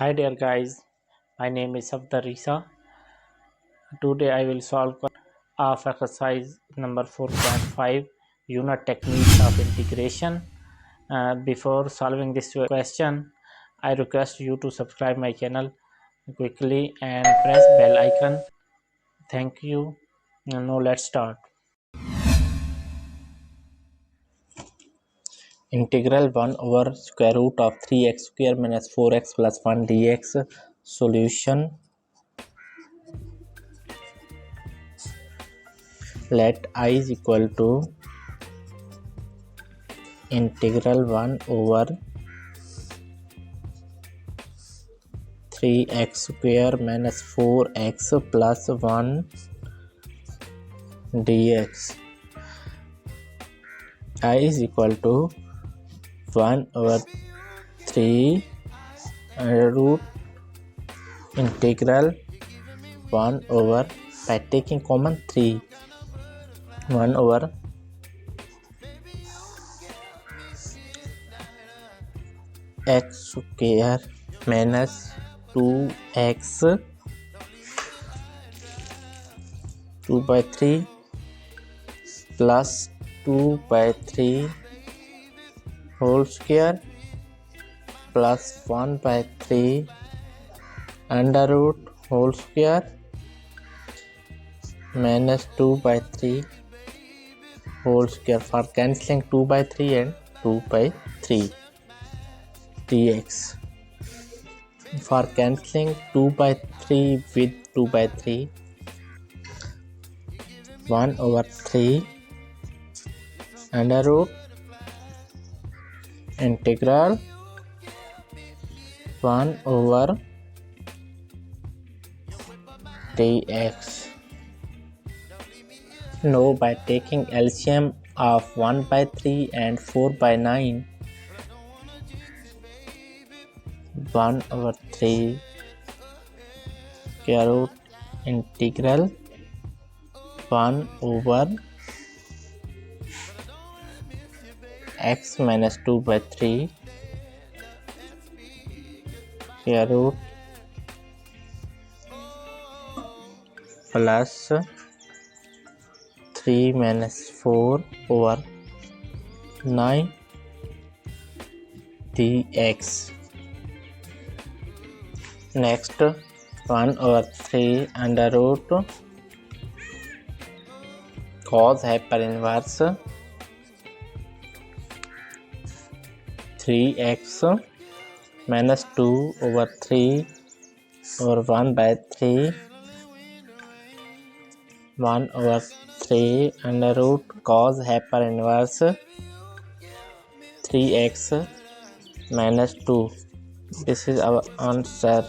Hi there guys, my name is Risa. Today I will solve of exercise number 4.5 unit techniques of integration. Before solving this question, I request you to subscribe my channel quickly and press bell icon. Thank you. Now let's start. Integral 1 over square root of 3x square minus 4x plus 1 dx. Solution. Let I is equal to integral 1 over 3x square minus 4x plus 1 dx. I is equal to 1 over 3 root integral 1 over, by taking common 3, 1 over x square minus 2x 2 by 3 plus 2 by 3 whole square plus 1 by 3 under root whole square minus 2 by 3 whole square. For cancelling 2 by 3 and 2 by 3 dx. For cancelling 2 by 3 with 2 by 3, 1 over 3 under root integral 1 over dx. Now by taking LCM of 1 by 3 and 4 by 9, 1 over 3 square root integral 1 over x minus 2 by 3 square root plus 3 minus 4 over 9 dx. Next 1 over 3 under root cos hyperinverse 3x minus 2 over 3 over 1 by 3, 1 over 3 under root cos hyperinverse 3x minus 2. This is our answer.